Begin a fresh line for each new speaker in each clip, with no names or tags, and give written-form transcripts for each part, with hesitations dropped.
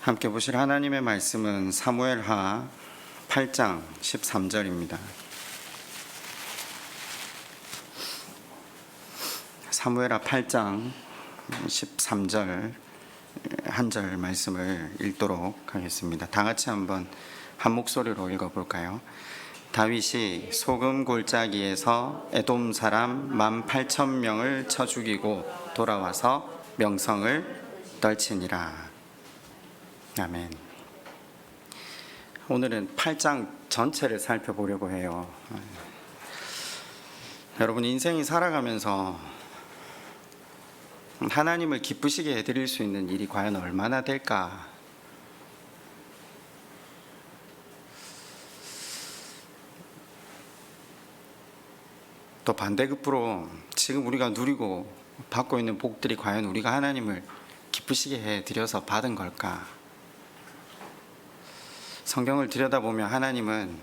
함께 보실 하나님의 말씀은 사무엘하 8장 13절입니다. 사무엘하 8장 13절 한 절 말씀을 읽도록 하겠습니다. 다 같이 한번 한 목소리로 읽어볼까요? 다윗이 소금 골짜기에서 에돔 사람 18,000명을 쳐 죽이고 돌아와서 명성을 떨치니라. 아멘. 오늘은 8장 전체를 살펴보려고 해요. 여러분, 인생이 살아가면서 하나님을 기쁘시게 해드릴 수 있는 일이 과연 얼마나 될까? 또 반대급부로 지금 우리가 누리고 받고 있는 복들이 과연 우리가 하나님을 기쁘시게 해드려서 받은 걸까? 성경을 들여다보면 하나님은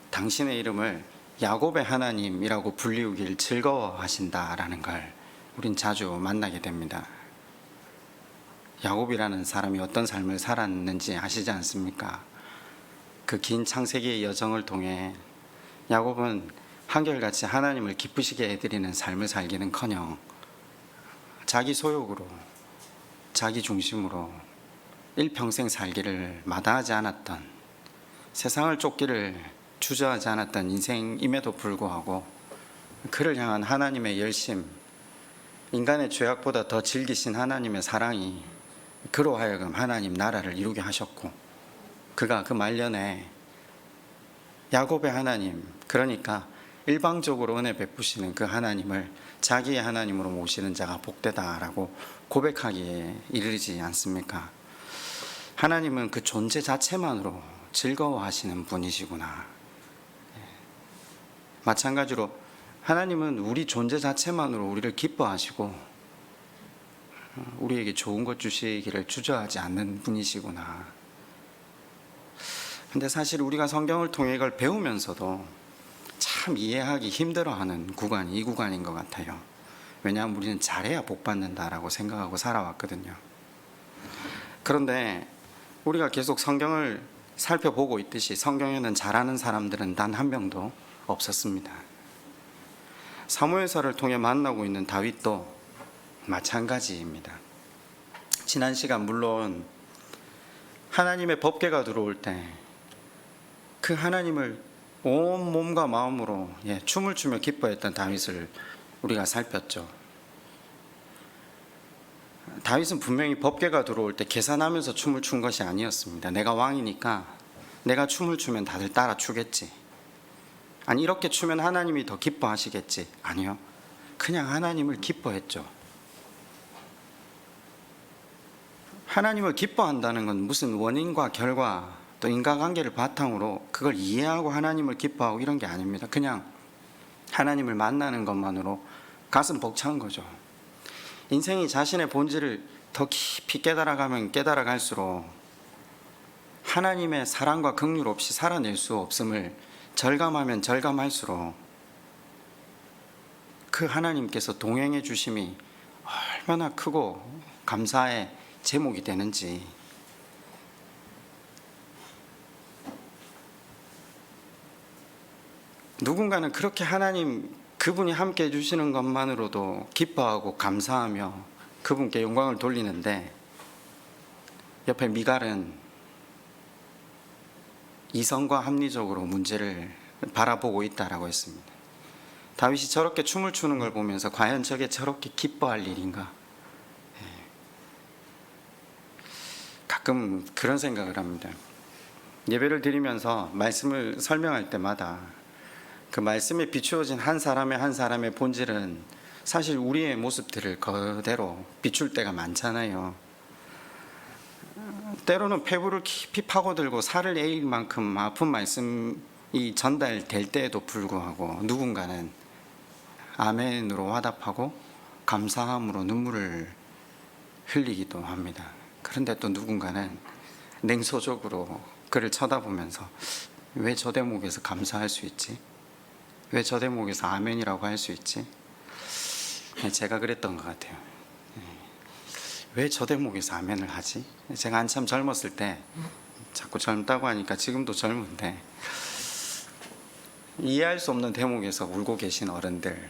당신의 이름을 야곱의 하나님이라고 불리우길 즐거워하신다라는 걸 우린 자주 만나게 됩니다. 야곱이라는 사람이 어떤 삶을 살았는지 아시지 않습니까? 그 긴 창세기의 여정을 통해 야곱은 한결같이 하나님을 기쁘시게 해드리는 삶을 살기는커녕 자기 소욕으로, 자기 중심으로 일평생 살기를 마다하지 않았던, 세상을 쫓기를 주저하지 않았던 인생임에도 불구하고 그를 향한 하나님의 열심, 인간의 죄악보다 더 즐기신 하나님의 사랑이 그로 하여금 하나님 나라를 이루게 하셨고, 그가 그 말년에 야곱의 하나님, 그러니까 일방적으로 은혜 베푸시는 그 하나님을 자기의 하나님으로 모시는 자가 복되다라고 고백하기에 이르지 않습니까? 하나님은 그 존재 자체만으로 즐거워하시는 분이시구나. 마찬가지로 하나님은 우리 존재 자체만으로 우리를 기뻐하시고 우리에게 좋은 것 주시기를 주저하지 않는 분이시구나. 근데 사실 우리가 성경을 통해 이걸 배우면서도 참 이해하기 힘들어하는 구간이 이 구간인 것 같아요. 왜냐하면 우리는 잘해야 복 받는다라고 생각하고 살아왔거든요. 그런데 우리가 계속 성경을 살펴보고 있듯이 성경에는 잘하는 사람들은 단 한 명도 없었습니다. 사무엘서를 통해 만나고 있는 다윗도 마찬가지입니다. 지난 시간 물론 하나님의 법궤가 들어올 때 그 하나님을 온 몸과 마음으로 춤을 추며 기뻐했던 다윗을 우리가 살폈죠. 다윗은 분명히 법궤가 들어올 때 계산하면서 춤을 춘 것이 아니었습니다. 내가 왕이니까 내가 춤을 추면 다들 따라 추겠지. 아니, 이렇게 추면 하나님이 더 기뻐하시겠지. 아니요, 그냥 하나님을 기뻐했죠. 하나님을 기뻐한다는 건 무슨 원인과 결과 또 인과관계를 바탕으로 그걸 이해하고 하나님을 기뻐하고 이런 게 아닙니다. 그냥 하나님을 만나는 것만으로 가슴 벅찬 거죠. 인생이 자신의 본질을 더 깊이 깨달아가면 깨달아갈수록 하나님의 사랑과 긍휼 없이 살아낼 수 없음을 절감하면 절감할수록 그 하나님께서 동행해 주심이 얼마나 크고 감사의 제목이 되는지, 누군가는 그렇게 하나님 그분이 함께 해주시는 것만으로도 기뻐하고 감사하며 그분께 영광을 돌리는데, 옆에 미갈은 이성과 합리적으로 문제를 바라보고 있다라고 했습니다. 다윗이 저렇게 춤을 추는 걸 보면서 과연 저게 저렇게 기뻐할 일인가? 가끔 그런 생각을 합니다. 예배를 드리면서 말씀을 설명할 때마다 그 말씀에 비추어진 한 사람의 본질은 사실 우리의 모습들을 그대로 비출 때가 많잖아요. 때로는 폐부를 깊이 파고들고 살을 에일 만큼 아픈 말씀이 전달될 때에도 불구하고 누군가는 아멘으로 화답하고 감사함으로 눈물을 흘리기도 합니다. 그런데 또 누군가는 냉소적으로 그를 쳐다보면서 왜 저 대목에서 감사할 수 있지? 왜 저 대목에서 아멘이라고 할 수 있지? 제가 그랬던 것 같아요. 왜 저 대목에서 아멘을 하지? 제가 한참 젊었을 때, 자꾸 젊다고 하니까 지금도 젊은데, 이해할 수 없는 대목에서 울고 계신 어른들,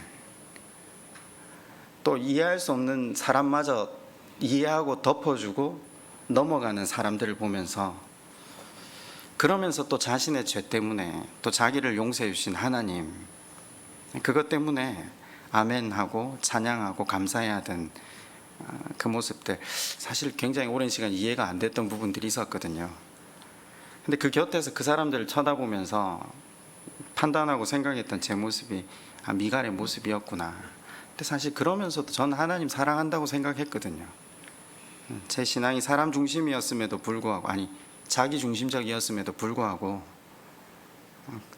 또 이해할 수 없는 사람마저 이해하고 덮어주고 넘어가는 사람들을 보면서, 그러면서 또 자신의 죄 때문에 또 자기를 용서해 주신 하나님, 그것 때문에 아멘하고 찬양하고 감사해야 하던 그 모습들, 사실 굉장히 오랜 시간 이해가 안 됐던 부분들이 있었거든요. 근데 그 곁에서 그 사람들을 쳐다보면서 판단하고 생각했던 제 모습이 미갈의 모습이었구나. 근데 사실 그러면서도 저는 하나님 사랑한다고 생각했거든요. 제 신앙이 사람 중심이었음에도 불구하고, 아니 자기 중심적이었음에도 불구하고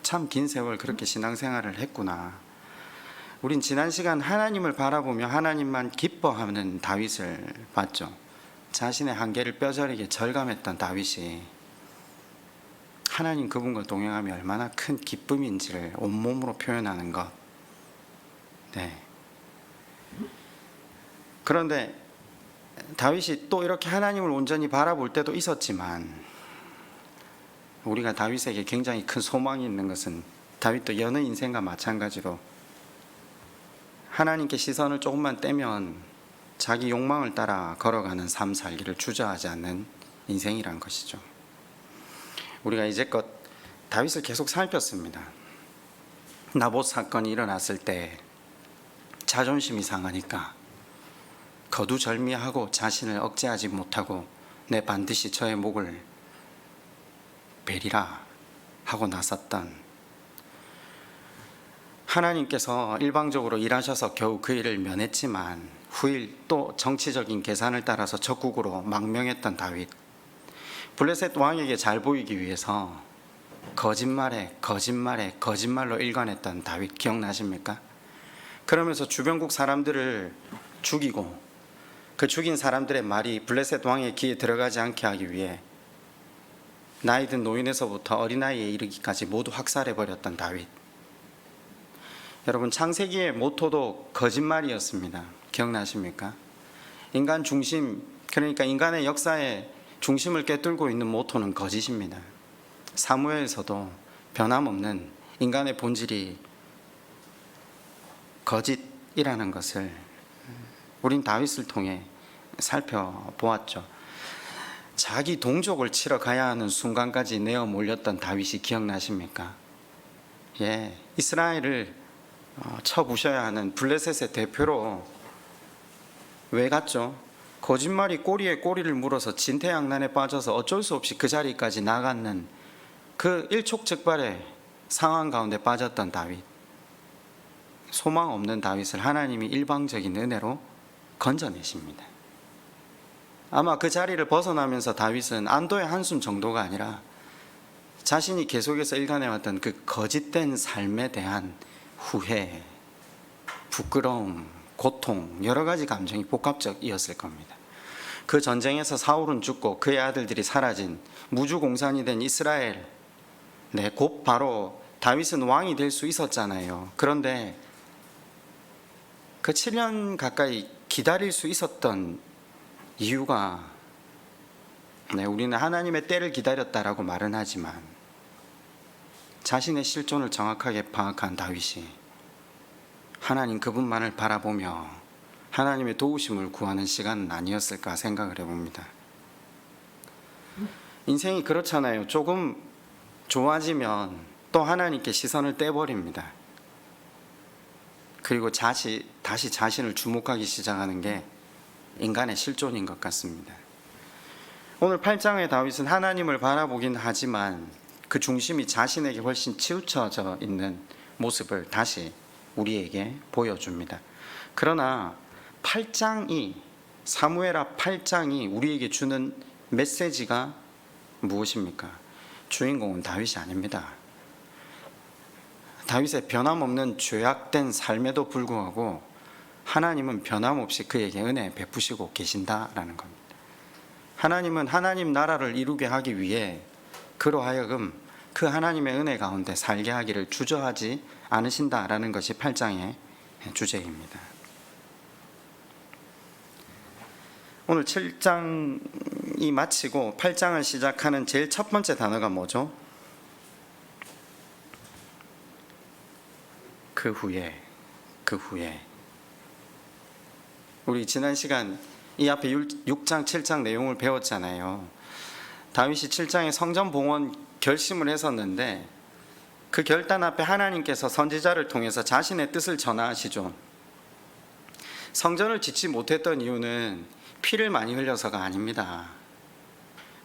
참 긴 세월 그렇게 신앙생활을 했구나. 우린 지난 시간 하나님을 바라보며 하나님만 기뻐하는 다윗을 봤죠. 자신의 한계를 뼈저리게 절감했던 다윗이 하나님 그분과 동행하며 얼마나 큰 기쁨인지를 온몸으로 표현하는 것. 네. 그런데 다윗이 또 이렇게 하나님을 온전히 바라볼 때도 있었지만, 우리가 다윗에게 굉장히 큰 소망이 있는 것은 다윗도 여느 인생과 마찬가지로 하나님께 시선을 조금만 떼면 자기 욕망을 따라 걸어가는 삶 살기를 주저하지 않는 인생이란 것이죠. 우리가 이제껏 다윗을 계속 살폈습니다. 나봇 사건이 일어났을 때 자존심이 상하니까 거두절미하고 자신을 억제하지 못하고 내 반드시 저의 목을 베리라 하고 나섰던, 하나님께서 일방적으로 일하셔서 겨우 그 일을 면했지만 후일 또 정치적인 계산을 따라서 적국으로 망명했던 다윗, 블레셋 왕에게 잘 보이기 위해서 거짓말로 일관했던 다윗 기억나십니까? 그러면서 주변국 사람들을 죽이고 그 죽인 사람들의 말이 블레셋 왕의 귀에 들어가지 않게 하기 위해 나이든 노인에서부터 어린아이에 이르기까지 모두 학살해버렸던 다윗. 여러분, 창세기의 모토도 거짓말이었습니다. 기억나십니까? 인간 중심, 그러니까 인간의 역사의 중심을 꿰뚫고 있는 모토는 거짓입니다. 사무엘에서도 변함없는 인간의 본질이 거짓이라는 것을 우린 다윗을 통해 살펴보았죠. 자기 동족을 치러 가야 하는 순간까지 내어 몰렸던 다윗이 기억나십니까? 예, 이스라엘을 쳐부셔야 하는 블레셋의 대표로 왜 갔죠? 거짓말이 꼬리에 꼬리를 물어서 진퇴양난에 빠져서 어쩔 수 없이 그 자리까지 나가는 그 일촉즉발의 상황 가운데 빠졌던 다윗, 소망 없는 다윗을 하나님이 일방적인 은혜로 건져내십니다. 아마 그 자리를 벗어나면서 다윗은 안도의 한숨 정도가 아니라 자신이 계속해서 일관해왔던 그 거짓된 삶에 대한 후회, 부끄러움, 고통, 여러 가지 감정이 복합적이었을 겁니다. 그 전쟁에서 사울은 죽고 그의 아들들이 사라진 무주공산이 된 이스라엘, 곧 바로 다윗은 왕이 될 수 있었잖아요. 그런데 그 7년 가까이 기다릴 수 있었던 이유가, 우리는 하나님의 때를 기다렸다라고 말은 하지만 자신의 실존을 정확하게 파악한 다윗이 하나님 그분만을 바라보며 하나님의 도우심을 구하는 시간은 아니었을까 생각을 해봅니다. 인생이 그렇잖아요. 조금 좋아지면 또 하나님께 시선을 떼버립니다. 그리고 다시 자신을 주목하기 시작하는 게 인간의 실존인 것 같습니다. 오늘 8장의 다윗은 하나님을 바라보긴 하지만 그 중심이 자신에게 훨씬 치우쳐져 있는 모습을 다시 우리에게 보여줍니다. 그러나 사무엘하 8장이 우리에게 주는 메시지가 무엇입니까? 주인공은 다윗이 아닙니다. 다윗의 변함없는 죄악된 삶에도 불구하고 하나님은 변함없이 그에게 은혜 베푸시고 계신다라는 겁니다. 하나님은 하나님 나라를 이루게 하기 위해 그로 하여금 그 하나님의 은혜 가운데 살게 하기를 주저하지 않으신다라는 것이 8장의 주제입니다. 오늘 7장이 마치고 8장을 시작하는 제일 첫 번째 단어가 뭐죠? 그 후에. 우리 지난 시간 이 앞에 6장 7장 내용을 배웠잖아요. 다윗이 7장에 성전 봉헌 결심을 했었는데 그 결단 앞에 하나님께서 선지자를 통해서 자신의 뜻을 전하시죠. 성전을 짓지 못했던 이유는 피를 많이 흘려서가 아닙니다.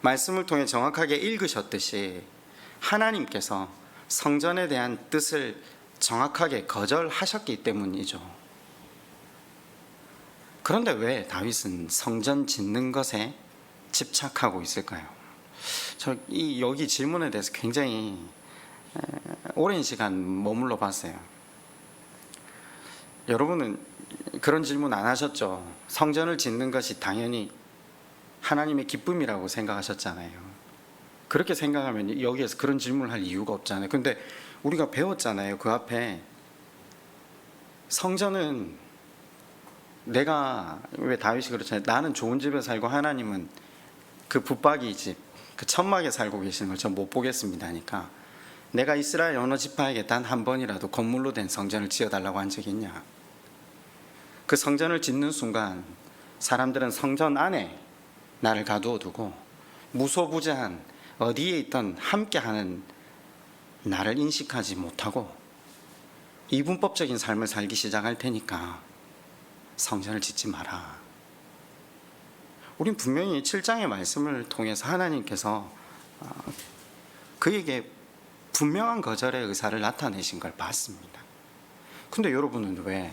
말씀을 통해 정확하게 읽으셨듯이 하나님께서 성전에 대한 뜻을 정확하게 거절하셨기 때문이죠. 그런데 왜 다윗은 성전 짓는 것에 집착하고 있을까요? 여기 질문에 대해서 굉장히 오랜 시간 머물러 봤어요. 여러분은 그런 질문 안 하셨죠? 성전을 짓는 것이 당연히 하나님의 기쁨이라고 생각하셨잖아요. 그렇게 생각하면 여기에서 그런 질문을 할 이유가 없잖아요. 근데 우리가 배웠잖아요. 그 앞에 성전은 왜 다윗이 그렇잖아요. 나는 좋은 집에 살고 하나님은 그 붙박이 집, 그 천막에 살고 계시는 걸 전 못 보겠습니다 하니까 내가 이스라엘 어느 지파에게 단 한 번이라도 건물로 된 성전을 지어달라고 한 적이 있냐? 그 성전을 짓는 순간 사람들은 성전 안에 나를 가두어 두고 무소부재한 어디에 있던 함께하는 나를 인식하지 못하고 이분법적인 삶을 살기 시작할 테니까 성전을 짓지 마라. 우린 분명히 7장의 말씀을 통해서 하나님께서 그에게 분명한 거절의 의사를 나타내신 걸 봤습니다. 근데 여러분은 왜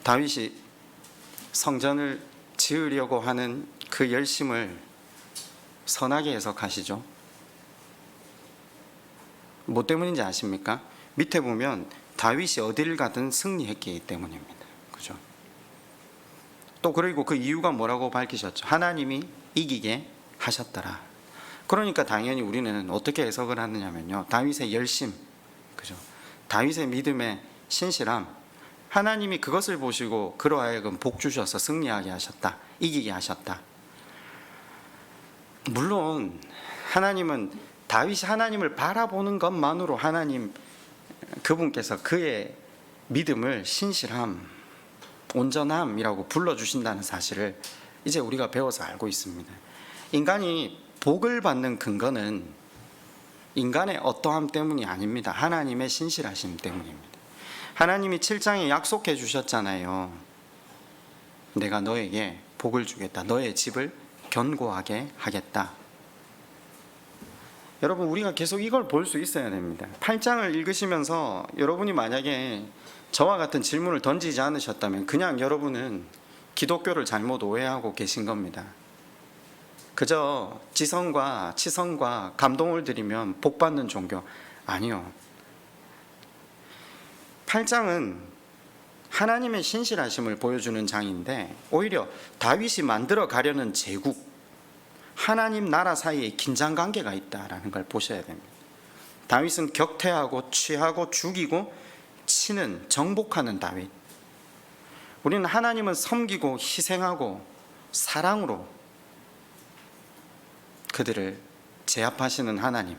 다윗이 성전을 지으려고 하는 그 열심을 선하게 해석하시죠? 뭐 때문인지 아십니까? 밑에 보면 다윗이 어디를 가든 승리했기 때문입니다. 그죠? 또 그리고 그 이유가 뭐라고 밝히셨죠? 하나님이 이기게 하셨더라. 그러니까 당연히 우리는 어떻게 해석을 하느냐면요, 다윗의 열심, 그죠? 다윗의 믿음의 신실함, 하나님이 그것을 보시고 그로 하여금 복 주셔서 승리하게 하셨다, 이기게 하셨다. 물론 하나님은 다윗이 하나님을 바라보는 것만으로 하나님 그분께서 그의 믿음을 신실함, 온전함이라고 불러주신다는 사실을 이제 우리가 배워서 알고 있습니다. 인간이 복을 받는 근거는 인간의 어떠함 때문이 아닙니다. 하나님의 신실하심 때문입니다. 하나님이 7장에 약속해 주셨잖아요. 내가 너에게 복을 주겠다. 너의 집을 견고하게 하겠다. 여러분, 우리가 계속 이걸 볼 수 있어야 됩니다. 8장을 읽으시면서 여러분이 만약에 저와 같은 질문을 던지지 않으셨다면 그냥 여러분은 기독교를 잘못 오해하고 계신 겁니다. 그저 지성과 치성과 감동을 드리면 복받는 종교, 아니요. 8장은 하나님의 신실하심을 보여주는 장인데 오히려 다윗이 만들어 가려는 제국, 하나님 나라 사이에 긴장관계가 있다라는 걸 보셔야 됩니다. 다윗은 격퇴하고 취하고 죽이고 치는, 정복하는 다윗. 우리는 하나님은 섬기고 희생하고 사랑으로 그들을 제압하시는 하나님.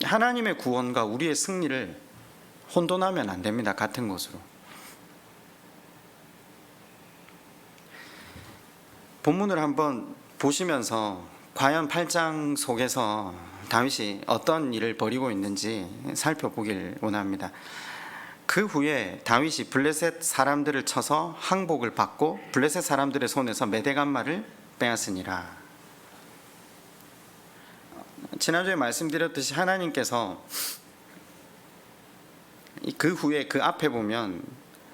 하나님의 구원과 우리의 승리를 혼돈하면 안 됩니다. 같은 것으로. 본문을 한번 보시면서 과연 8장 속에서 다윗이 어떤 일을 벌이고 있는지 살펴보길 원합니다. 그 후에 다윗이 블레셋 사람들을 쳐서 항복을 받고 블레셋 사람들의 손에서 메대간말을 빼앗으니라. 지난주에 말씀드렸듯이 하나님께서 그 후에 그 앞에 보면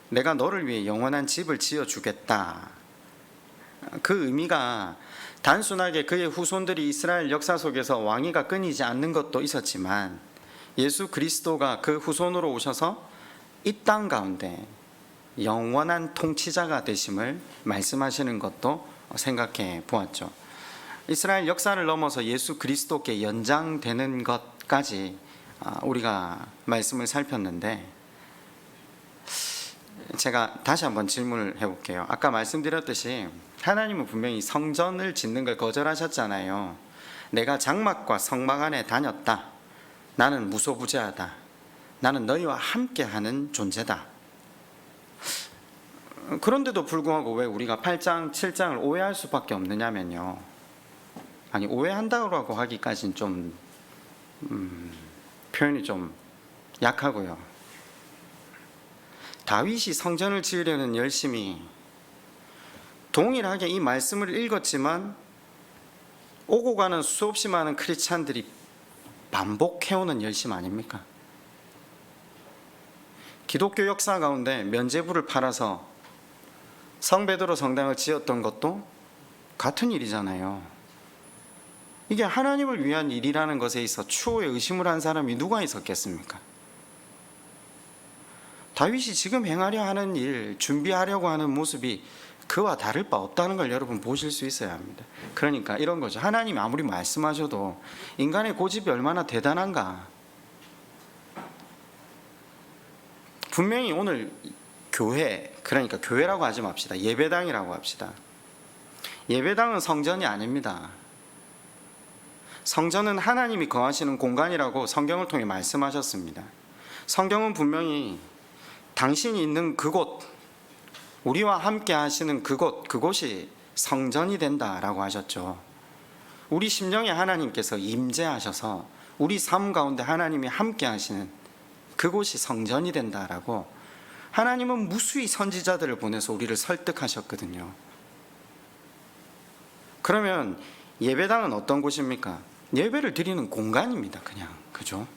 내가 너를 위해 영원한 집을 지어주겠다. 그 의미가 단순하게 그의 후손들이 이스라엘 역사 속에서 왕위가 끊이지 않는 것도 있었지만 예수 그리스도가 그 후손으로 오셔서 이 땅 가운데 영원한 통치자가 되심을 말씀하시는 것도 생각해 보았죠. 이스라엘 역사를 넘어서 예수 그리스도께 연장되는 것까지 우리가 말씀을 살폈는데 제가 다시 한번 질문을 해볼게요. 아까 말씀드렸듯이 하나님은 분명히 성전을 짓는 걸 거절하셨잖아요. 내가 장막과 성막 안에 다녔다. 나는 무소부재하다. 나는 너희와 함께하는 존재다. 그런데도 불구하고 왜 우리가 8장, 7장을 오해할 수밖에 없느냐면요. 아니, 오해한다고 하기까지는 좀 표현이 좀 약하고요. 다윗이 성전을 지으려는 열심이 동일하게 이 말씀을 읽었지만 오고 가는 수없이 많은 크리스찬들이 반복해오는 열심 아닙니까? 기독교 역사 가운데 면죄부를 팔아서 성베드로 성당을 지었던 것도 같은 일이잖아요. 이게 하나님을 위한 일이라는 것에 있어 추호의 의심을 한 사람이 누가 있었겠습니까? 다윗이 지금 행하려 하는 일, 준비하려고 하는 모습이 그와 다를 바 없다는 걸 여러분 보실 수 있어야 합니다. 그러니까 이런 거죠. 하나님이 아무리 말씀하셔도 인간의 고집이 얼마나 대단한가. 분명히 오늘 교회, 그러니까 교회라고 하지 맙시다. 예배당이라고 합시다. 예배당은 성전이 아닙니다. 성전은 하나님이 거하시는 공간이라고 성경을 통해 말씀하셨습니다. 성경은 분명히 당신이 있는 그곳, 우리와 함께 하시는 그곳이 성전이 된다라고 하셨죠. 우리 심령에 하나님께서 임재하셔서 우리 삶 가운데 하나님이 함께 하시는 그곳이 성전이 된다라고 하나님은 무수히 선지자들을 보내서 우리를 설득하셨거든요. 그러면 예배당은 어떤 곳입니까? 예배를 드리는 공간입니다. 그냥, 그죠?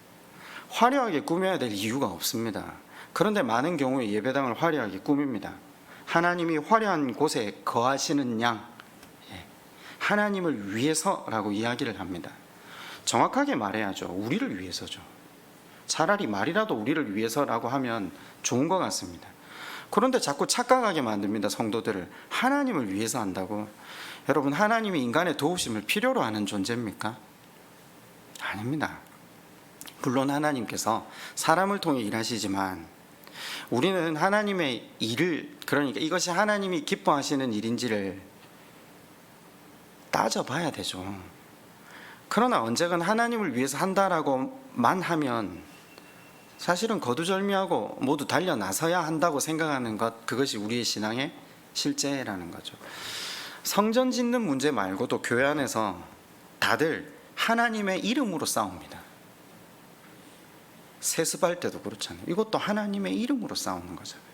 화려하게 꾸며야 될 이유가 없습니다. 그런데 많은 경우에 예배당을 화려하게 꾸밉니다. 하나님이 화려한 곳에 거하시는 양, 하나님을 위해서라고 이야기를 합니다. 정확하게 말해야죠. 우리를 위해서죠. 차라리 말이라도 우리를 위해서라고 하면 좋은 것 같습니다. 그런데 자꾸 착각하게 만듭니다. 성도들을. 하나님을 위해서 한다고. 여러분, 하나님이 인간의 도우심을 필요로 하는 존재입니까? 아닙니다. 물론 하나님께서 사람을 통해 일하시지만 우리는 하나님의 일을, 그러니까 이것이 하나님이 기뻐하시는 일인지를 따져봐야 되죠. 그러나 언제건 하나님을 위해서 한다라고만 하면 사실은 거두절미하고 모두 달려 나서야 한다고 생각하는 것, 그것이 우리의 신앙의 실제라는 거죠. 성전 짓는 문제 말고도 교회 안에서 다들 하나님의 이름으로 싸웁니다. 세습할 때도 그렇잖아요. 이것도 하나님의 이름으로 싸우는 거잖아요.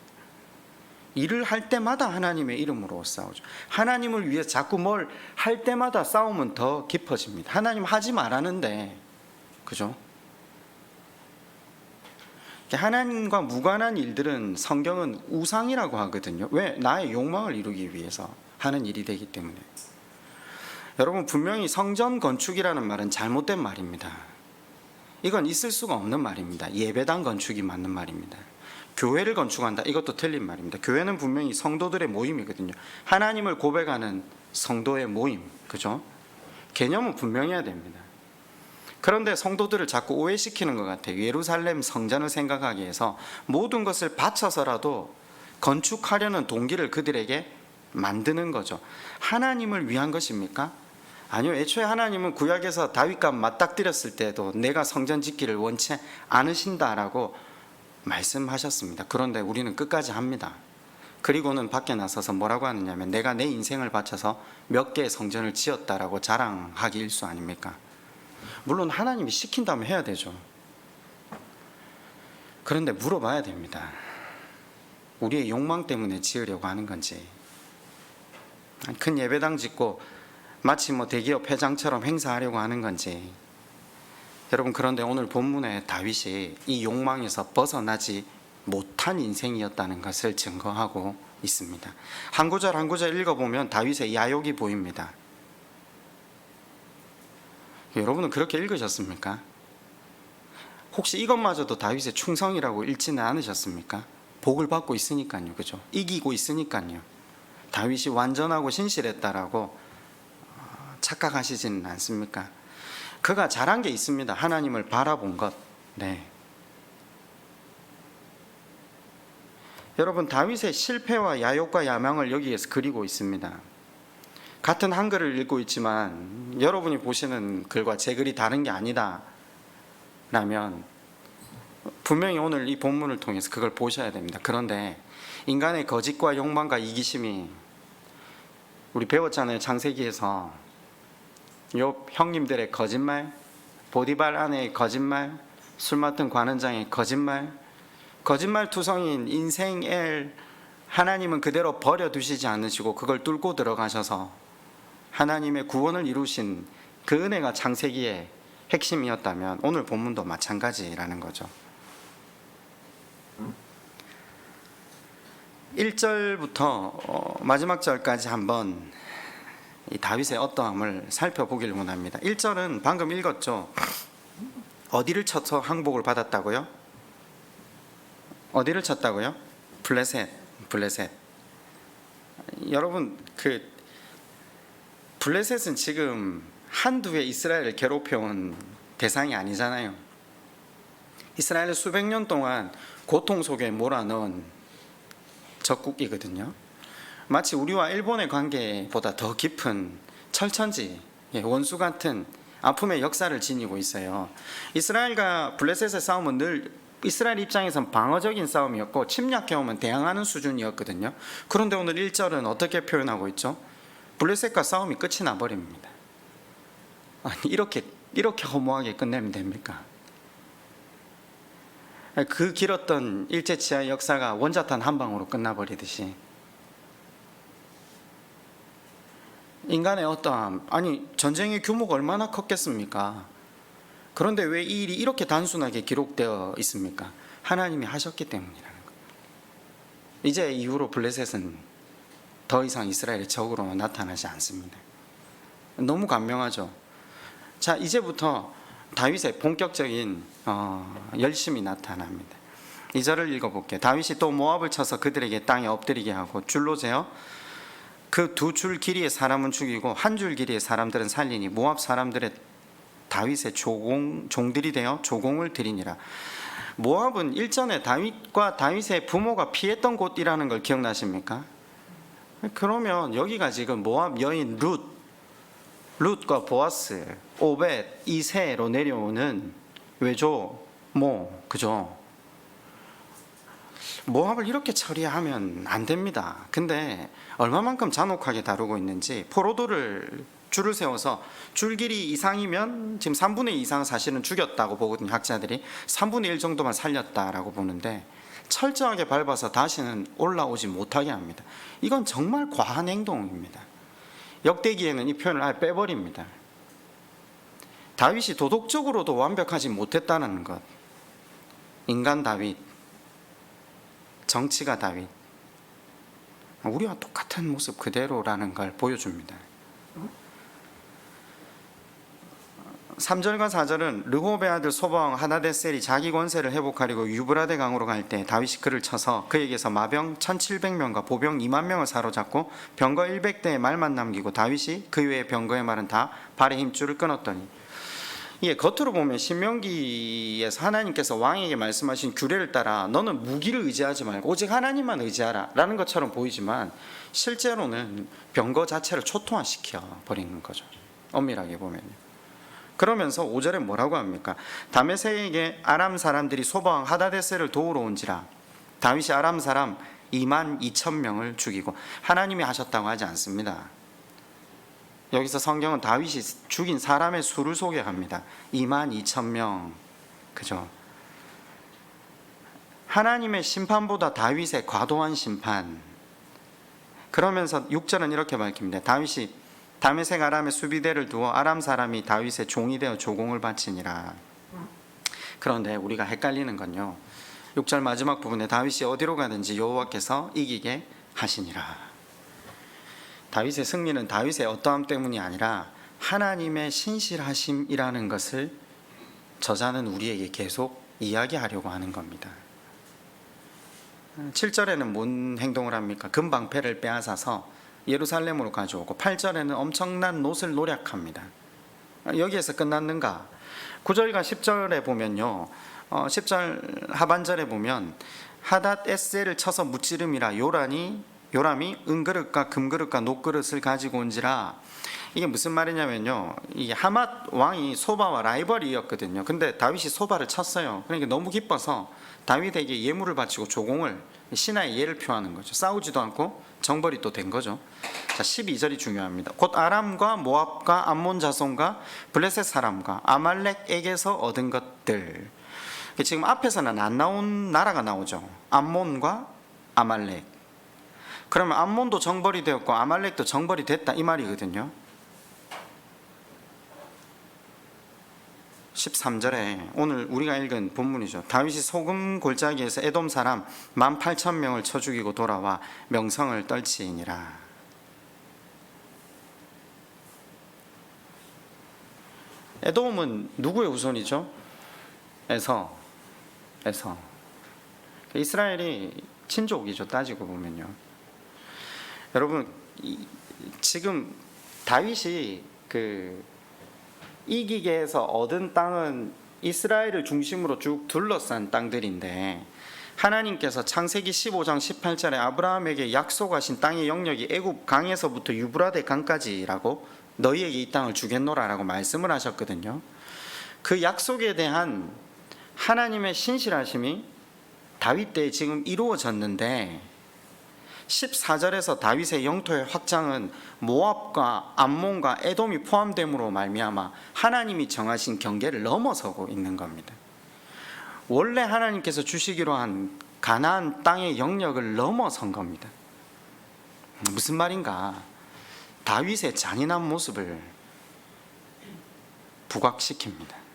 일을 할 때마다 하나님의 이름으로 싸우죠. 하나님을 위해 자꾸 뭘 할 때마다 싸우면 더 깊어집니다. 하나님 하지 말라는데, 그죠? 하나님과 무관한 일들은 성경은 우상이라고 하거든요. 왜? 나의 욕망을 이루기 위해서 하는 일이 되기 때문에. 여러분, 분명히 성전 건축이라는 말은 잘못된 말입니다. 이건 있을 수가 없는 말입니다. 예배당 건축이 맞는 말입니다. 교회를 건축한다, 이것도 틀린 말입니다. 교회는 분명히 성도들의 모임이거든요. 하나님을 고백하는 성도의 모임, 그죠? 개념은 분명해야 됩니다. 그런데 성도들을 자꾸 오해시키는 것 같아요. 예루살렘 성전을 생각하게 해서 모든 것을 바쳐서라도 건축하려는 동기를 그들에게 만드는 거죠. 하나님을 위한 것입니까? 아니요. 애초에 하나님은 구약에서 다윗과 맞닥뜨렸을 때도 내가 성전 짓기를 원치 않으신다라고 말씀하셨습니다. 그런데 우리는 끝까지 합니다. 그리고는 밖에 나서서 뭐라고 하느냐면 내가 내 인생을 바쳐서 몇 개의 성전을 지었다라고 자랑하기 일수 아닙니까? 물론 하나님이 시킨다면 해야 되죠. 그런데 물어봐야 됩니다. 우리의 욕망 때문에 지으려고 하는 건지, 큰 예배당 짓고 마치 대기업 회장처럼 행사하려고 하는 건지. 여러분, 그런데 오늘 본문에 다윗이 이 욕망에서 벗어나지 못한 인생이었다는 것을 증거하고 있습니다. 한 구절 한 구절 읽어보면 다윗의 야욕이 보입니다. 여러분은 그렇게 읽으셨습니까? 혹시 이것마저도 다윗의 충성이라고 읽지는 않으셨습니까? 복을 받고 있으니까요, 그죠? 이기고 있으니까요. 다윗이 완전하고 신실했다라고 착각하시지는 않습니까? 그가 잘한 게 있습니다. 하나님을 바라본 것. 네. 여러분, 다윗의 실패와 야욕과 야망을 여기에서 그리고 있습니다. 같은 한글을 읽고 있지만 여러분이 보시는 글과 제 글이 다른 게 아니다 라면 분명히 오늘 이 본문을 통해서 그걸 보셔야 됩니다. 그런데 인간의 거짓과 욕망과 이기심이, 우리 배웠잖아요. 창세기에서 욥 형님들의 거짓말, 보디발 아내의 거짓말, 술 맡은 관원장의 거짓말, 거짓말 투성인 인생을 하나님은 그대로 버려두시지 않으시고 그걸 뚫고 들어가셔서 하나님의 구원을 이루신 그 은혜가 창세기의 핵심이었다면 오늘 본문도 마찬가지라는 거죠. 1절부터 마지막 절까지 한번 이 다윗의 어떠함을 살펴보기를 원합니다. 1절은 방금 읽었죠. 어디를 쳐서 항복을 받았다고요? 어디를 쳤다고요? 블레셋. 여러분, 그 블레셋은 지금 한두 해 이스라엘을 괴롭혀온 대상이 아니잖아요. 이스라엘을 수백 년 동안 고통 속에 몰아넣은 적국이거든요. 마치 우리와 일본의 관계보다 더 깊은 철천지, 원수 같은 아픔의 역사를 지니고 있어요. 이스라엘과 블레셋의 싸움은 늘 이스라엘 입장에선 방어적인 싸움이었고 침략해오면 대항하는 수준이었거든요. 그런데 오늘 1절은 어떻게 표현하고 있죠? 블레셋과 싸움이 끝이 나버립니다. 아니, 이렇게 허무하게 끝내면 됩니까? 그 길었던 일제치하의 역사가 원자탄 한 방으로 끝나버리듯이 인간의 어떠함, 아니 전쟁의 규모가 얼마나 컸겠습니까? 그런데 왜 이 일이 이렇게 단순하게 기록되어 있습니까? 하나님이 하셨기 때문이라는 거예요. 이제 이후로 블레셋은 더 이상 이스라엘의 적으로 나타나지 않습니다. 너무 감명하죠. 자, 이제부터 다윗의 본격적인 열심이 나타납니다. 2절을 읽어볼게요. 다윗이 또 모압을 쳐서 그들에게 땅에 엎드리게 하고 줄로 재어 그 두 줄 길이의 사람은 죽이고 한 줄 길이의 사람들은 살리니 모압 사람들의 다윗의 종들이 되어 조공을 드리니라. 모압은 일전에 다윗과 다윗의 부모가 피했던 곳이라는 걸 기억나십니까? 그러면 여기가 지금 모압 여인 룻과 보아스, 오벳, 이세로 내려오는 외조 그죠? 모압을 이렇게 처리하면 안 됩니다. 근데 얼마만큼 잔혹하게 다루고 있는지, 포로도를 줄을 세워서 줄 길이 이상이면 지금 3분의 2 이상 사실은 죽였다고 보거든요. 학자들이 3분의 1 정도만 살렸다라고 보는데 철저하게 밟아서 다시는 올라오지 못하게 합니다. 이건 정말 과한 행동입니다. 역대기에는 이 표현을 아예 빼버립니다. 다윗이 도덕적으로도 완벽하지 못했다는 것, 인간 다윗, 정치가 다윗, 우리와 똑같은 모습 그대로라는 걸 보여줍니다. 3절과 4절은 르호베 아들 소바왕 하다데셀이 자기 권세를 회복하려고 유브라데 강으로 갈 때 다윗이 그를 쳐서 그에게서 마병 1700명과 보병 2만 명을 사로잡고 병거 100대의 말만 남기고 다윗이 그 외의 병거의 말은 다 발의 힘줄을 끊었더니, 이게 겉으로 보면 신명기에서 하나님께서 왕에게 말씀하신 규례를 따라 너는 무기를 의지하지 말고 오직 하나님만 의지하라 라는 것처럼 보이지만 실제로는 병거 자체를 초토화시켜 버리는 거죠. 엄밀하게 보면요. 그러면서 5절에 뭐라고 합니까? 다메섹에게 아람 사람들이 소바왕 하다데셀을 도우러 온지라 다윗이 아람 사람 2만 2천 명을 죽이고, 하나님이 하셨다고 하지 않습니다. 여기서 성경은 다윗이 죽인 사람의 수를 소개합니다. 2만 2천 명, 그죠? 하나님의 심판보다 다윗의 과도한 심판. 그러면서 6절은 이렇게 밝힙니다. 다윗이 다메섹 아람의 수비대를 두어 아람 사람이 다윗의 종이 되어 조공을 바치니라. 그런데 우리가 헷갈리는 건요, 6절 마지막 부분에 다윗이 어디로 가든지 여호와께서 이기게 하시니라. 다윗의 승리는 다윗의 어떠함 때문이 아니라 하나님의 신실하심이라는 것을 저자는 우리에게 계속 이야기하려고 하는 겁니다. 7절에는 뭔 행동을 합니까? 금방패를 빼앗아서 예루살렘으로 가져오고, 8절에는 엄청난 놋을 노략합니다. 여기에서 끝났는가? 9절과 10절에 보면요, 10절 하반절에 보면 하닷 에셀을 쳐서 무찌름이라 요람이 은그릇과 금그릇과 녹그릇을 가지고 온지라. 이게 무슨 말이냐면요, 이 하맛 왕이 소바와 라이벌이었거든요. 근데 다윗이 소바를 쳤어요. 그러니까 너무 기뻐서 다윗에게 예물을 바치고 조공을, 신하의 예를 표하는 거죠. 싸우지도 않고 정벌이 또 된 거죠. 자, 12절이 중요합니다. 곧 아람과 모압과 암몬 자손과 블레셋 사람과 아말렉에게서 얻은 것들. 지금 앞에서는 안 나온 나라가 나오죠. 암몬과 아말렉. 그러면 암몬도 정벌이 되었고 아말렉도 정벌이 됐다, 이 말이거든요. 13절에 오늘 우리가 읽은 본문이죠. 다윗이 소금 골짜기에서 에돔 사람 18,000명을 쳐 죽이고 돌아와 명성을 떨치니라. 에돔은 누구의 후손이죠? 에서. 이스라엘이 친족이죠, 따지고 보면요. 여러분, 지금 다윗이 이기게 해서 얻은 땅은 이스라엘을 중심으로 쭉 둘러싼 땅들인데, 하나님께서 창세기 15장 18절에 아브라함에게 약속하신 땅의 영역이 애굽 강에서부터 유브라데 강까지라고, 너희에게 이 땅을 주겠노라라고 말씀을 하셨거든요. 그 약속에 대한 하나님의 신실하심이 다윗 때에 지금 이루어졌는데, 14절에서 다윗의 영토의 확장은 모압과 암몬과 에돔이 포함됨으로 말미암아 하나님이 정하신 경계를 넘어서고 있는 겁니다. 원래 하나님께서 주시기로 한 가나안 땅의 영역을 넘어선 겁니다. 무슨 말인가? 다윗의 잔인한 모습을 부각시킵니다.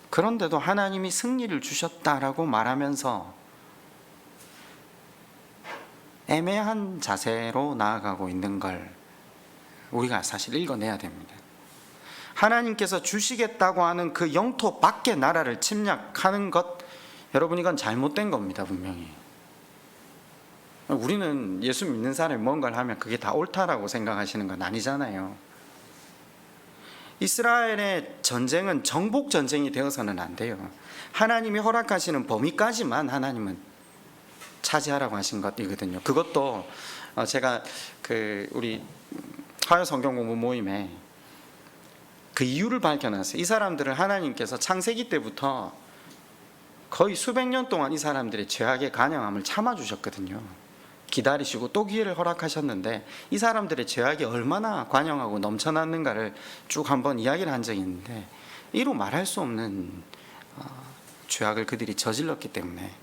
그런데도 하나님이 승리를 주셨다라고 말하면서 애매한 자세로 나아가고 있는 걸 우리가 사실 읽어내야 됩니다. 하나님께서 주시겠다고 하는 그 영토 밖의 나라를 침략하는 것, 여러분, 이건 잘못된 겁니다, 분명히. 우리는 예수 믿는 사람이 뭔가를 하면 그게 다 옳다라고 생각하시는 건 아니잖아요. 이스라엘의 전쟁은 정복 전쟁이 되어서는 안 돼요. 하나님이 허락하시는 범위까지만 하나님은 차지하라고 하신 것이거든요. 그것도 제가 우리 화요 성경 공부 모임에 그 이유를 밝혀놨어요. 이 사람들을 하나님께서 창세기 때부터 거의 수백 년 동안 이 사람들의 죄악의 간영함을 참아주셨거든요. 기다리시고 또 기회를 허락하셨는데, 이 사람들의 죄악이 얼마나 관영하고 넘쳐났는가를 쭉 한번 이야기를 한 적이 있는데, 이루 말할 수 없는 죄악을 그들이 저질렀기 때문에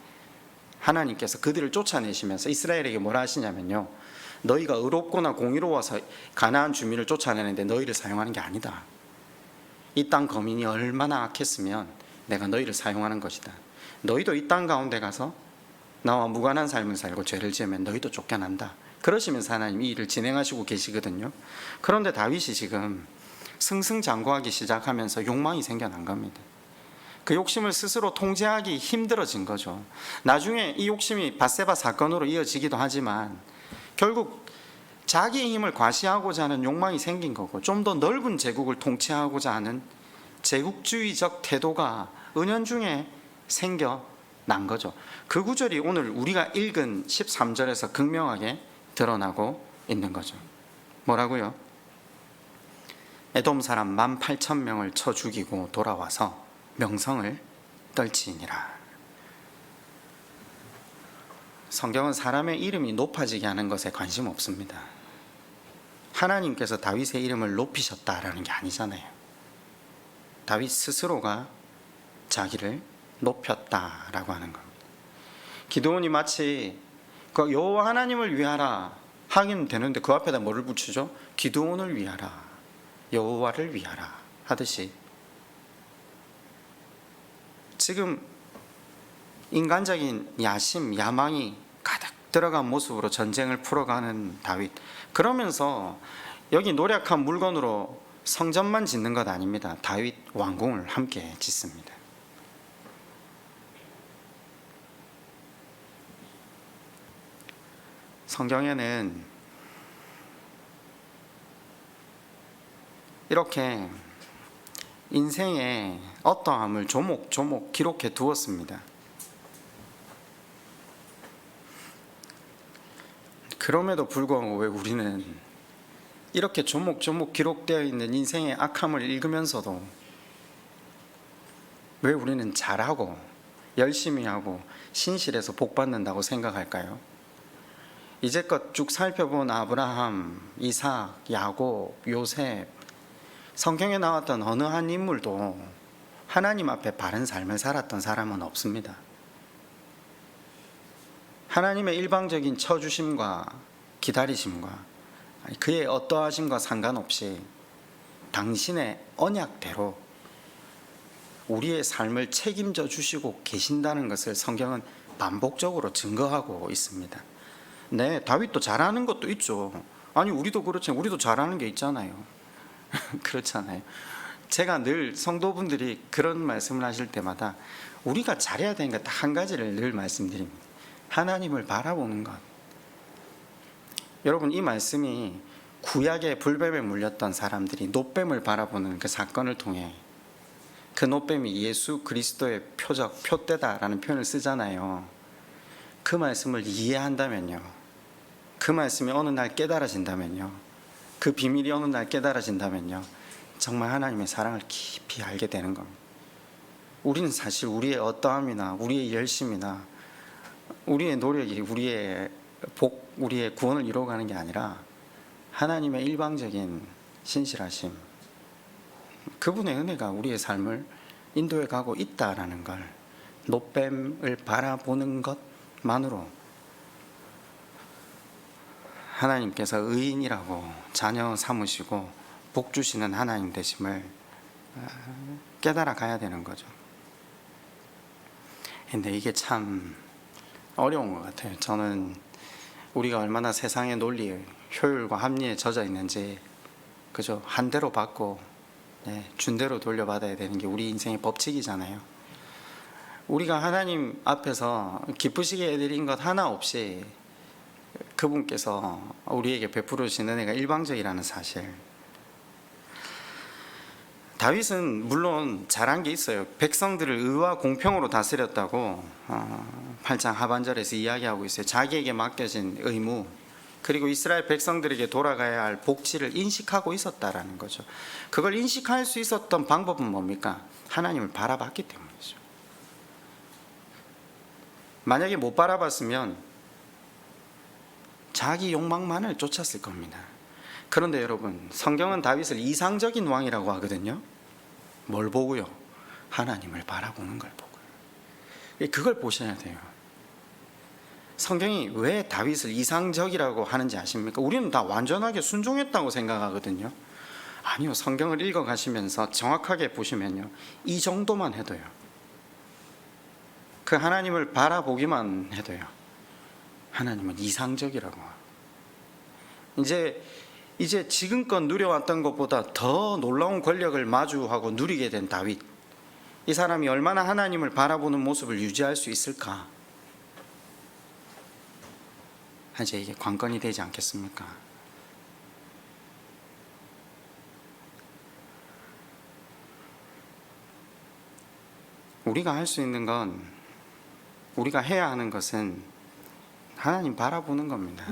하나님께서 그들을 쫓아내시면서 이스라엘에게 뭐라 하시냐면요, 너희가 의롭거나 공의로워서 가나안 주민을 쫓아내는데 너희를 사용하는 게 아니다. 이 땅 거민이 얼마나 악했으면 내가 너희를 사용하는 것이다. 너희도 이 땅 가운데 가서 나와 무관한 삶을 살고 죄를 지으면 너희도 쫓겨난다. 그러시면서 하나님 이 일을 진행하시고 계시거든요. 그런데 다윗이 지금 승승장구하기 시작하면서 욕망이 생겨난 겁니다. 그 욕심을 스스로 통제하기 힘들어진 거죠. 나중에 이 욕심이 밧세바 사건으로 이어지기도 하지만 결국 자기의 힘을 과시하고자 하는 욕망이 생긴 거고, 좀 더 넓은 제국을 통치하고자 하는 제국주의적 태도가 은연중에 생겨난 거죠. 그 구절이 오늘 우리가 읽은 13절에서 극명하게 드러나고 있는 거죠. 뭐라고요? 에돔 사람 18,000명을 쳐 죽이고 돌아와서 명성을 떨치니라. 성경은 사람의 이름이 높아지게 하는 것에 관심 없습니다. 하나님께서 다윗의 이름을 높이셨다라는 게 아니잖아요. 다윗 스스로가 자기를 높였다라고 하는 겁니다. 기드온이 마치 그 여호와 하나님을 위하라 하긴 되는데 그 앞에다 뭐를 붙이죠? 기드온을 위하라, 여호와를 위하라 하듯이, 지금 인간적인 야심, 야망이 가득 들어간 모습으로 전쟁을 풀어가는 다윗. 그러면서 여기 노력한 물건으로 성전만 짓는 것 아닙니다. 다윗 왕궁을 함께 짓습니다. 성경에는 이렇게 인생의 어떠함을 조목조목 기록해 두었습니다. 그럼에도 불구하고 왜 우리는 이렇게 조목조목 기록되어 있는 인생의 악함을 읽으면서도 왜 우리는 잘하고 열심히 하고 신실해서 복받는다고 생각할까요? 이제껏 쭉 살펴본 아브라함, 이삭, 야곱, 요셉, 성경에 나왔던 어느 한 인물도 하나님 앞에 바른 삶을 살았던 사람은 없습니다. 하나님의 일방적인 쳐주심과 기다리심과 그의 어떠하심과 상관없이 당신의 언약대로 우리의 삶을 책임져 주시고 계신다는 것을 성경은 반복적으로 증거하고 있습니다. 네, 다윗도 잘하는 것도 있죠. 아니, 우리도 그렇잖아요. 우리도 잘하는 게 있잖아요. 그렇잖아요. 제가 늘 성도분들이 그런 말씀을 하실 때마다 우리가 잘해야 되는 것 한 가지를 늘 말씀드립니다. 하나님을 바라보는 것. 여러분, 이 말씀이 구약의 불뱀에 물렸던 사람들이 놋뱀을 바라보는 그 사건을 통해 그 놋뱀이 예수 그리스도의 표적, 표대다라는 표현을 쓰잖아요. 그 말씀을 이해한다면요, 그 말씀이 어느 날 깨달아진다면요, 그 비밀이 어느 날 깨달아진다면요, 정말 하나님의 사랑을 깊이 알게 되는 겁니다. 우리는 사실 우리의 어떠함이나 우리의 열심이나 우리의 노력이 우리의 복, 우리의 구원을 이루어가는 게 아니라 하나님의 일방적인 신실하심, 그분의 은혜가 우리의 삶을 인도해 가고 있다라는 걸 놋뱀을 바라보는 것만으로 하나님께서 의인이라고 자녀 삼으시고 복 주시는 하나님 되심을 깨달아 가야 되는 거죠. 근데 이게 참 어려운 것 같아요. 저는 우리가 얼마나 세상의 논리에 효율과 합리에 젖어 있는지 그저 한 대로 받고 준 대로 돌려받아야 되는 게 우리 인생의 법칙이잖아요. 우리가 하나님 앞에서 기쁘시게 해드린 것 하나 없이 그분께서 우리에게 베풀으신 은혜가 일방적이라는 사실. 다윗은 물론 잘한 게 있어요. 백성들을 의와 공평으로 다스렸다고 8장 하반절에서 이야기하고 있어요. 자기에게 맡겨진 의무, 그리고 이스라엘 백성들에게 돌아가야 할 복지를 인식하고 있었다라는 거죠. 그걸 인식할 수 있었던 방법은 뭡니까? 하나님을 바라봤기 때문이죠. 만약에 못 바라봤으면 자기 욕망만을 쫓았을 겁니다. 그런데 여러분, 성경은 다윗을 이상적인 왕이라고 하거든요. 뭘 보고요? 하나님을 바라보는 걸 보고요. 그걸 보셔야 돼요. 성경이 왜 다윗을 이상적이라고 하는지 아십니까? 우리는 다 완전하게 순종했다고 생각하거든요. 아니요, 성경을 읽어가시면서 정확하게 보시면요, 이 정도만 해도요, 그 하나님을 바라보기만 해도요, 하나님은 이상적이라고. 이제 지금껏 누려왔던 것보다 더 놀라운 권력을 마주하고 누리게 된 다윗, 이 사람이 얼마나 하나님을 바라보는 모습을 유지할 수 있을까? 이제 이게 관건이 되지 않겠습니까? 우리가 할 수 있는 건, 우리가 해야 하는 것은 하나님 바라보는 겁니다.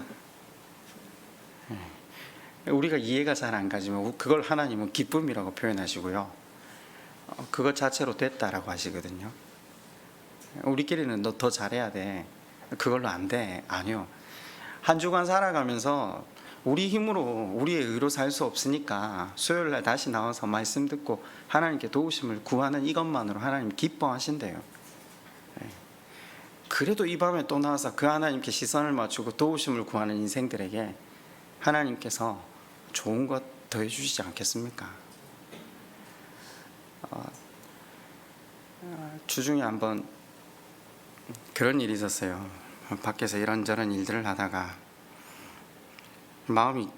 우리가 이해가 잘 안 가지만 그걸 하나님은 기쁨이라고 표현하시고요, 그것 자체로 됐다라고 하시거든요. 우리끼리는 너 더 잘해야 돼, 그걸로 안 돼. 아니요, 한 주간 살아가면서 우리 힘으로 우리의 의로 살 수 없으니까 수요일날 다시 나와서 말씀 듣고 하나님께 도우심을 구하는 이것만으로 하나님 기뻐하신대요. 그래도 이 밤에 또 나와서 그 하나님께 시선을 맞추고 도우심을 구하는 인생들에게 하나님께서 좋은 것 더해 주시지 않겠습니까? 주중에 한번 그런 일이 있었어요. 밖에서 이런저런 일들을 하다가 마음이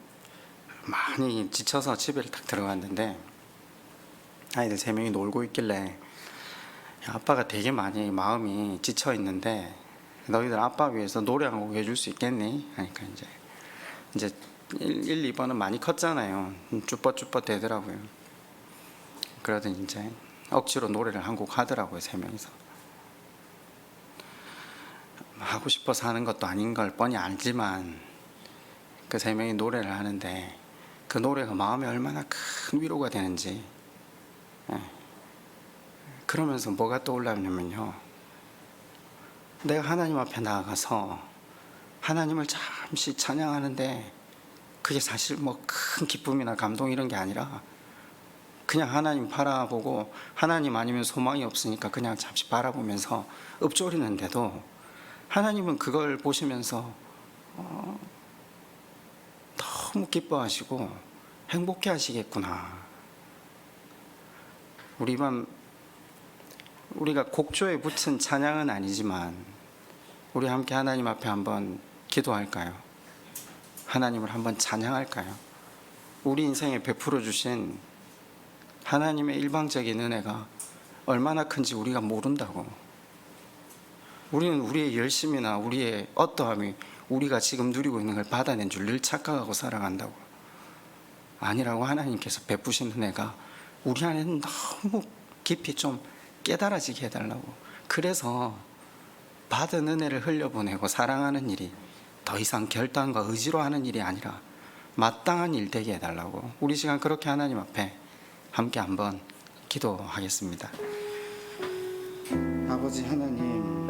많이 지쳐서 집에 딱 들어갔는데 아이들 3명이 놀고 있길래, 아빠가 되게 많이 마음이 지쳐 있는데 너희들 아빠 위해서 노래 한 곡 해줄 수 있겠니? 하니까 이제 1, 2번은 많이 컸잖아요. 쭈뼛쭈뼛 되더라고요. 그러더니 이제 억지로 노래를 한 곡 하더라고요, 3명이서. 하고 싶어서 하는 것도 아닌 걸 뻔히 알지만 그 세 명이 노래를 하는데 그 노래가 마음에 얼마나 큰 위로가 되는지, 예. 그러면서 뭐가 떠올랐냐면요, 내가 하나님 앞에 나아가서 하나님을 잠시 찬양하는데 그게 사실 뭐 큰 기쁨이나 감동 이런 게 아니라 그냥 하나님 바라보고, 하나님 아니면 소망이 없으니까 그냥 잠시 바라보면서 읊조리는데도 하나님은 그걸 보시면서 너무 기뻐하시고 행복해 하시겠구나. 우리가 곡조에 붙은 찬양은 아니지만 우리 함께 하나님 앞에 한번 기도할까요? 하나님을 한번 찬양할까요? 우리 인생에 베풀어 주신 하나님의 일방적인 은혜가 얼마나 큰지 우리가 모른다고. 우리는 우리의 열심이나 우리의 어떠함이 우리가 지금 누리고 있는 걸 받아낸 줄 늘 착각하고 살아간다고. 아니라고. 하나님께서 베푸신 은혜가 우리 안에는 너무 깊이 좀 깨달아지게 해달라고. 그래서 받은 은혜를 흘려보내고 사랑하는 일이 더 이상 결단과 의지로 하는 일이 아니라 마땅한 일 되게 해달라고. 우리 시간 그렇게 하나님 앞에 함께 한번 기도하겠습니다. 아버지 하나님,